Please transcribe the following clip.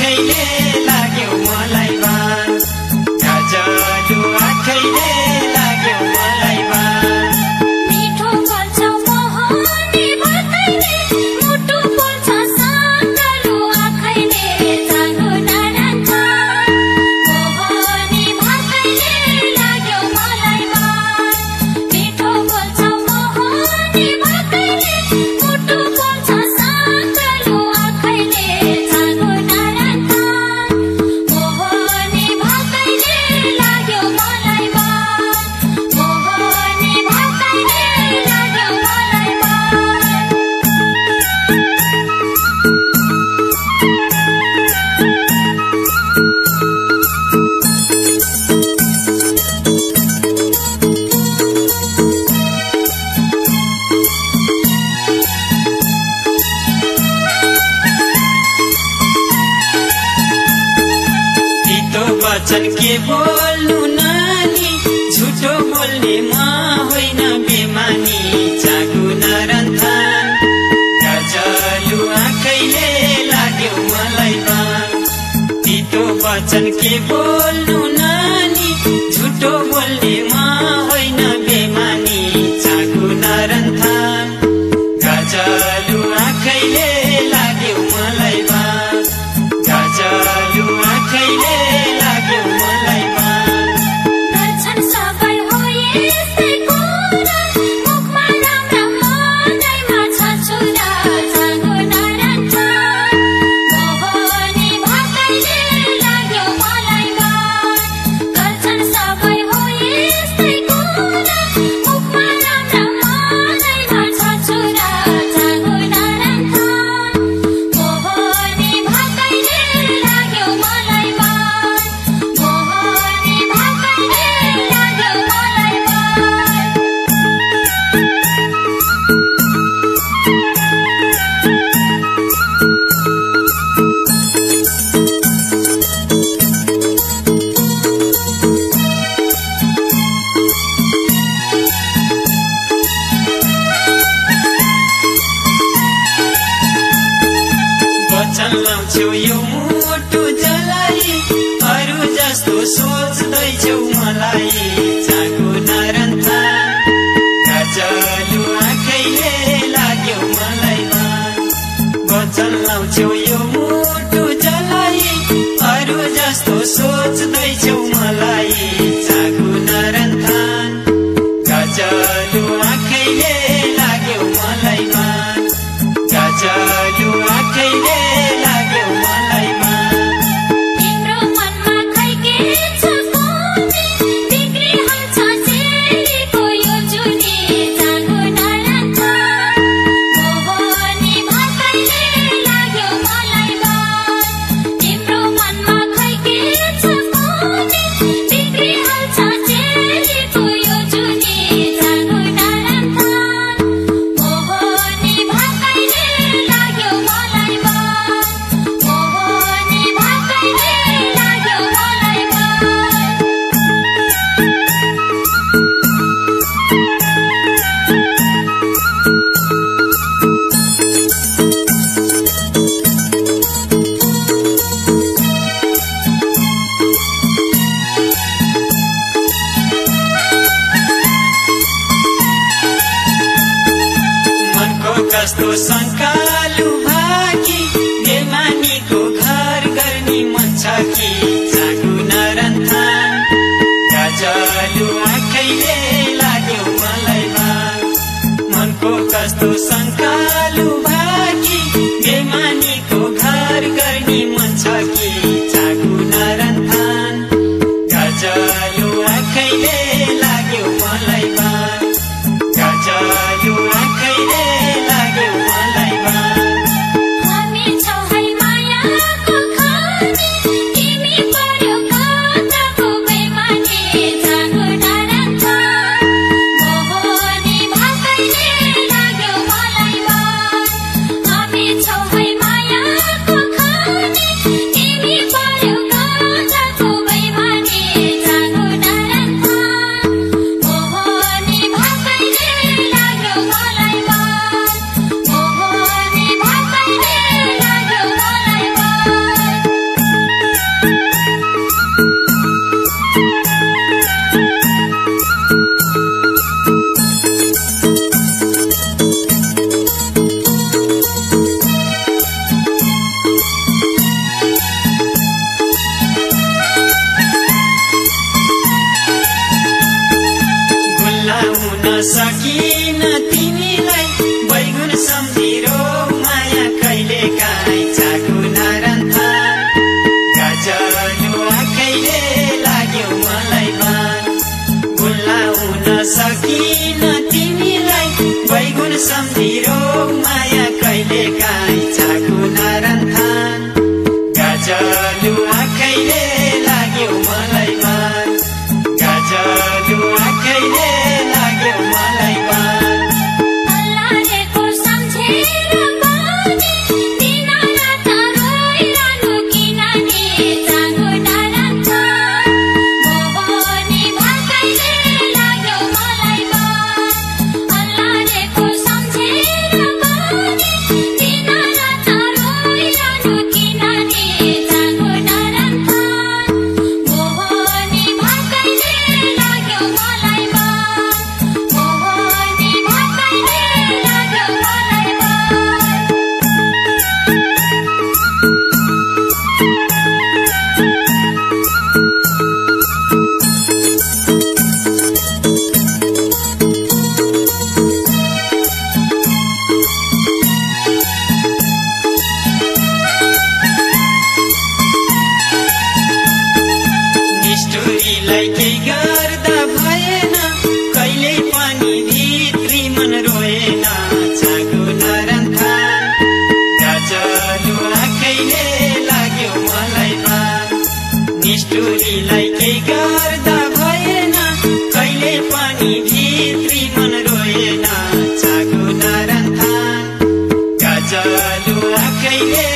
आँखैले लाग्यो मलाई बान गजलु आँखैले लाग्यो मलाई बान मिठो बोल्छ मोहनी भाकैले मुटु बोल्छ साङ्गालु आँखैले जागो नरन्छ मोहनी भाकैले लाग्यो मलाई बान मिठो बोल्छ मोहनी भाकैले मुटु बोल्छ साङ्गालु आँखैले जागो नरन्छ मोहनी भाकैले लाग्यो मलाई बान मोहनी भाकैले लाग्यो मलाई बान तीतो वचन के बोल्नु नानी झुटो बोल्ने म होइन बेमानी जागु नरन्थान गजलु आँखैले लाग्यो मलाई बान तीतो वचन के बोल्नु नानी झुटो बोल्ने म होइन बेमानी जागु नरन्थान गजलु आँखैले लाग्यो मलाई बान गजलु आँखैले लाग्यो मलाई बान गर्छन् सबै हो यस्तै कुरा मुखमा राम्रा मनैमा छ छुरा जागो नरन्छन् मोहनी भाकैले लाग्यो मलाई बान गर्छन् सबै हो यस्तै कुरा मुखमा राम्रा मनैमा छ छुरा जागो नरन्छन् मोहनी भाकैले लाग्यो मलाई बान मोहनी भाकैले लाग्यो मलाई बान वचन लाउँछौ यो मुटु जलाई अरू जस्तो सोच्दैछौ मलाई जागो नरन्थान गजलु आँखैले लाग्यो मलाई बान वचन लाउँछौ यो मुटु जलाई अरू जस्तो सोच्दैछौ मलाई जागो नरन्थान गजलु आँखैले लाग्यो मलाई बान गजलु आँखैले लाग्यो मलाई बान तिम्रो मनमा खै के छ कुनी बिग्रिहाल्छ चेलीको यो जुनी जागो नरन्छन् मोहनी भाकैले लाग्यो मलाई बान तिम्रो मनमा खै के छ कुनी बिग्रिहाल्छ चेलीको यो जुनी जागो नरन्छन् मोहनी भाकैले लाग्यो मलाई बान मोहनी भाकैले लाग्यो मलाई बान मनको कस्तो शङ्कालु भाकी बेमानीको घर गर्ने मन छ कि जागु नरन्थान गजलु आँखैले लाग्यो मलाई बान मनको कस्तो शङ्कालु भाकी बेमानीको घर गर्ने मन छ कि जागु नरन्थान गजलु आँखैले लाग्यो मलाई बान गजलु आँखैले लाग्यो मलाई सकिन तिमीलाई बैगुन सम्झिरो माया कहिले काहीँ चाकु नरन्थान गजलु आँखैले लाग्यो मलाई बान बोलाउन सकिन तिमीलाई बैगुन सम्झिरो माया कहिले काहीँ चाकु नरन्थान गजलु आँखैले लाग्यो मलाई बान गजलु आँखैले लाग्यो मलाई बान अल्लाहको सम्झेर पनि दिन रात रोइरहनु किन नि चाँगो नरन्थान मोहनी भाकैले लाग्यो मलाई बान अल्लाहको सम्झेर पनि दिन रात रोइरहनु किन नि चाँगो नरन्थान मोहनी भाकैले लाग्यो मलाई बान मोहनी भाकैले लाग्यो मलाई बान निष्ठुरीलाई केही गर्दा भएन कहिल्यै पनि भित्री मन रोएन चाँगो नरन्थान गजलु आँखैले लाग्यो मलाई बान निष्ठुरीलाई केही गर्दा भएन कहिल्यै पनि भित्री मन रोएन चाँगो नरन्थान गजलु आँखैले